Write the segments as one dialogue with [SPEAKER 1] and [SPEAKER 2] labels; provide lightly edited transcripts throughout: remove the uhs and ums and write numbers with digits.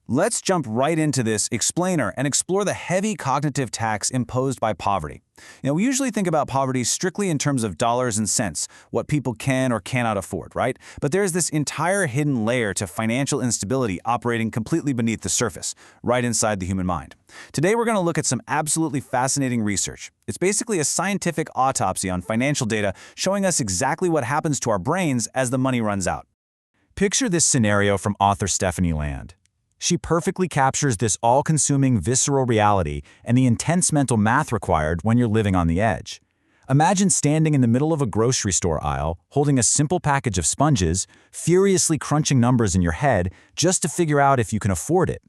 [SPEAKER 1] Let's jump right into this explainer and explore the heavy cognitive tax imposed by poverty. We usually think about poverty strictly in terms of dollars and cents, what people can or cannot afford, right? But there's this entire hidden layer to financial instability operating completely beneath the surface, right inside the human mind. Today we're going to look at some absolutely fascinating research. It's basically a scientific autopsy on financial data showing us exactly what happens to our brains as the money runs out. Picture this scenario from author Stephanie Land. She perfectly captures this all-consuming visceral reality and the intense mental math required when you're living on the edge. Imagine standing in the middle of a grocery store aisle, holding a simple package of sponges, furiously crunching numbers in your head just to figure out if you can afford it.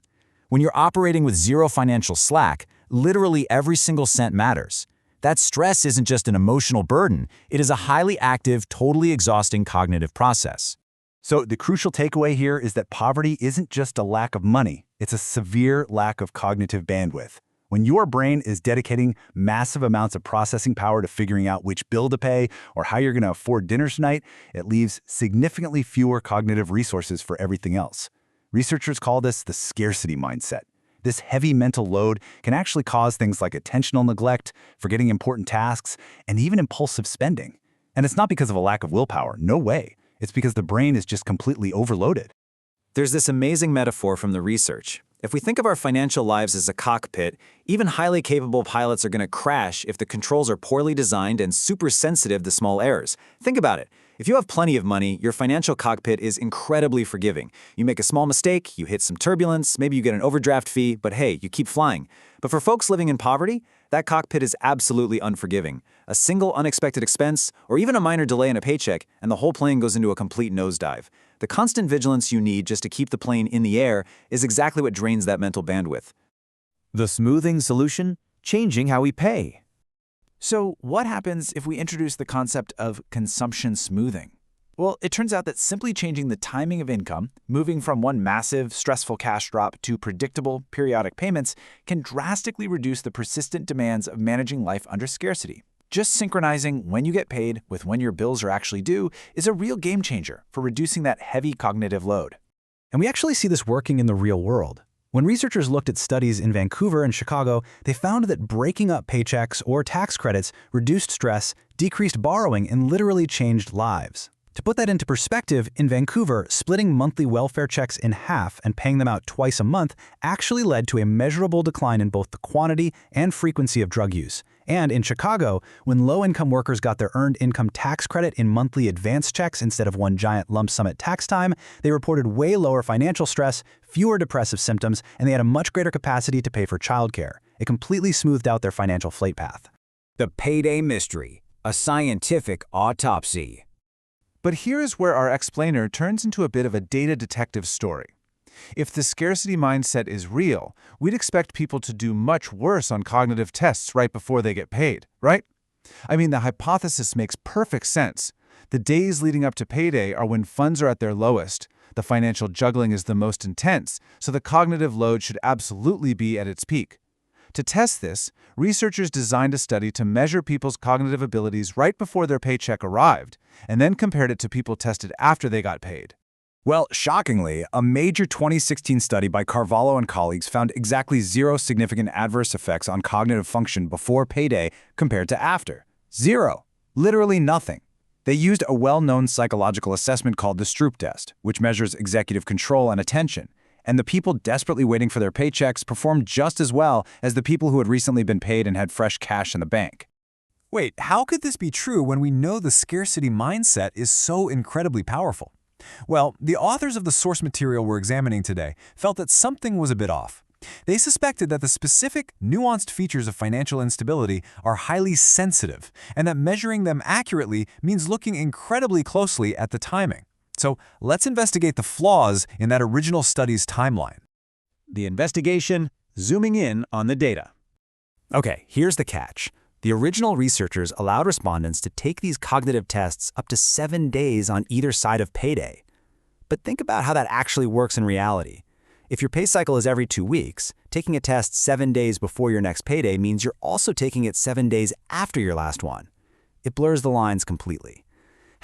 [SPEAKER 1] When you're operating with zero financial slack, literally every single cent matters. That stress isn't just an emotional burden, it is a highly active, totally exhausting cognitive process.
[SPEAKER 2] So the crucial takeaway here is that poverty isn't just a lack of money, it's a severe lack of cognitive bandwidth. When your brain is dedicating massive amounts of processing power to figuring out which bill to pay or how you're going to afford dinner tonight, it leaves significantly fewer cognitive resources for everything else. Researchers call this the scarcity mindset. This heavy mental load can actually cause things like attentional neglect, forgetting important tasks, and even impulsive spending. And it's not because of a lack of willpower, no way. It's because the brain is just completely overloaded.
[SPEAKER 1] There's this amazing metaphor from the research. If we think of our financial lives as a cockpit, even highly capable pilots are going to crash if the controls are poorly designed and super sensitive to small errors. Think about it. If you have plenty of money, your financial cockpit is incredibly forgiving. You make a small mistake, you hit some turbulence, maybe you get an overdraft fee, but hey, you keep flying. But for folks living in poverty, that cockpit is absolutely unforgiving. A single unexpected expense, or even a minor delay in a paycheck, and the whole plane goes into a complete nosedive. The constant vigilance you need just to keep the plane in the air is exactly what drains that mental bandwidth.
[SPEAKER 3] The smoothing solution? Changing how we pay.
[SPEAKER 4] So what happens if we introduce the concept of consumption smoothing? Well, it turns out that simply changing the timing of income, moving from one massive, stressful cash drop to predictable, periodic payments, can drastically reduce the persistent demands of managing life under scarcity. Just synchronizing when you get paid with when your bills are actually due is a real game changer for reducing that heavy cognitive load.
[SPEAKER 3] And we actually see this working in the real world. When researchers looked at studies in Vancouver and Chicago, they found that breaking up paychecks or tax credits reduced stress, decreased borrowing, and literally changed lives. To put that into perspective, in Vancouver, splitting monthly welfare checks in half and paying them out twice a month actually led to a measurable decline in both the quantity and frequency of drug use. And in Chicago, when low-income workers got their earned income tax credit in monthly advance checks instead of one giant lump sum at tax time, they reported way lower financial stress, fewer depressive symptoms, and they had a much greater capacity to pay for childcare. It completely smoothed out their financial flight path.
[SPEAKER 5] The Payday Mystery, a scientific autopsy.
[SPEAKER 6] But here's where our explainer turns into a bit of a data detective story. If the scarcity mindset is real, we'd expect people to do much worse on cognitive tests right before they get paid, right? I mean, the hypothesis makes perfect sense. The days leading up to payday are when funds are at their lowest, the financial juggling is the most intense, so the cognitive load should absolutely be at its peak. To test this, researchers designed a study to measure people's cognitive abilities right before their paycheck arrived, and then compared it to people tested after they got paid.
[SPEAKER 2] Well, shockingly, a major 2016 study by Carvalho and colleagues found exactly zero significant adverse effects on cognitive function before payday compared to after. Zero. Literally nothing. They used a well-known psychological assessment called the Stroop test, which measures executive control and attention. And the people desperately waiting for their paychecks performed just as well as the people who had recently been paid and had fresh cash in the bank.
[SPEAKER 7] Wait, how could this be true when we know the scarcity mindset is so incredibly powerful? Well, the authors of the source material we're examining today felt that something was a bit off. They suspected that the specific, nuanced features of financial instability are highly sensitive, and that measuring them accurately means looking incredibly closely at the timing. So let's investigate the flaws in that original study's timeline.
[SPEAKER 3] The investigation, zooming in on the data.
[SPEAKER 1] Okay, here's the catch. The original researchers allowed respondents to take these cognitive tests up to 7 days on either side of payday. But think about how that actually works in reality. If your pay cycle is every 2 weeks, taking a test 7 days before your next payday means you're also taking it 7 days after your last one. It blurs the lines completely.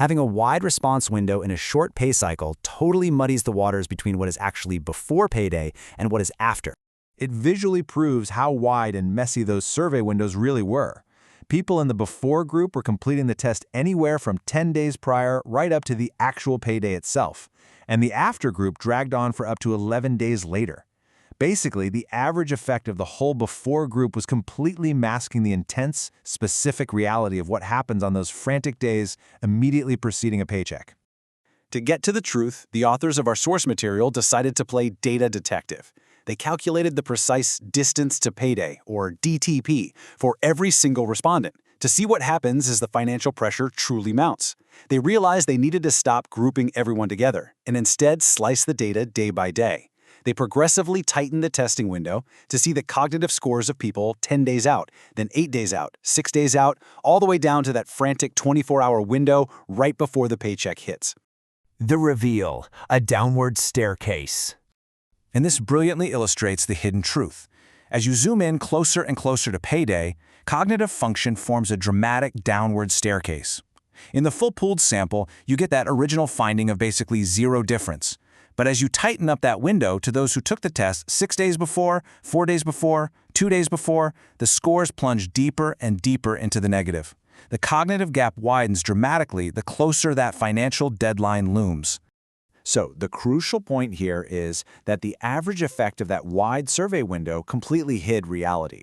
[SPEAKER 3] Having a wide response window in a short pay cycle totally muddies the waters between what is actually before payday and what is after.
[SPEAKER 6] It visually proves how wide and messy those survey windows really were. People in the before group were completing the test anywhere from 10 days prior right up to the actual payday itself, and the after group dragged on for up to 11 days later. Basically, the average effect of the whole before group was completely masking the intense, specific reality of what happens on those frantic days immediately preceding a paycheck.
[SPEAKER 1] To get to the truth, the authors of our source material decided to play data detective. They calculated the precise distance to payday, or DTP, for every single respondent to see what happens as the financial pressure truly mounts. They realized they needed to stop grouping everyone together and instead slice the data day by day. They progressively tightened the testing window to see the cognitive scores of people 10 days out, then 8 days out, 6 days out, all the way down to that frantic 24-hour window right before the paycheck hits.
[SPEAKER 8] The reveal, a downward staircase.
[SPEAKER 1] And this brilliantly illustrates the hidden truth. As you zoom in closer and closer to payday, cognitive function forms a dramatic downward staircase. In the full pooled sample, you get that original finding of basically zero difference. But as you tighten up that window to those who took the test 6 days before, 4 days before, 2 days before, the scores plunge deeper and deeper into the negative. The cognitive gap widens dramatically the closer that financial deadline looms. So, the crucial point here is that the average effect of that wide survey window completely hid reality.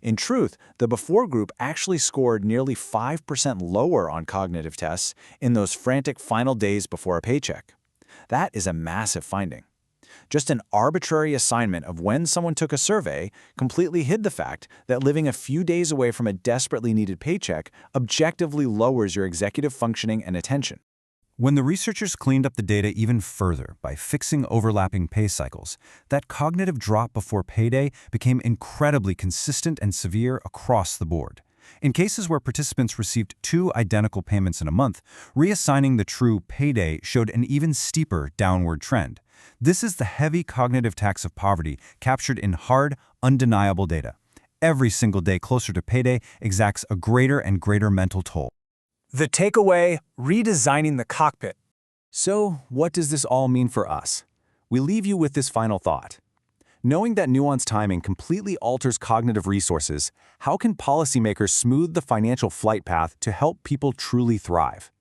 [SPEAKER 1] In truth, the before group actually scored nearly 5% lower on cognitive tests in those frantic final days before a paycheck. That is a massive finding. Just an arbitrary assignment of when someone took a survey completely hid the fact that living a few days away from a desperately needed paycheck objectively lowers your executive functioning and attention.
[SPEAKER 2] When the researchers cleaned up the data even further by fixing overlapping pay cycles, that cognitive drop before payday became incredibly consistent and severe across the board. In cases where participants received 2 identical payments in a month, reassigning the true payday showed an even steeper downward trend. This is the heavy cognitive tax of poverty captured in hard, undeniable data. Every single day closer to payday exacts a greater and greater mental toll.
[SPEAKER 9] The takeaway, redesigning the cockpit.
[SPEAKER 1] So, what does this all mean for us? We leave you with this final thought. Knowing that nuanced timing completely alters cognitive resources, how can policymakers smooth the financial flight path to help people truly thrive?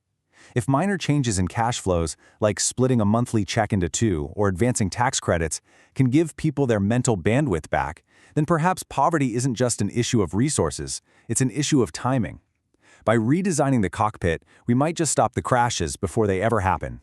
[SPEAKER 1] If minor changes in cash flows, like splitting a monthly check into 2 or advancing tax credits, can give people their mental bandwidth back, then perhaps poverty isn't just an issue of resources, it's an issue of timing. By redesigning the cockpit, we might just stop the crashes before they ever happen.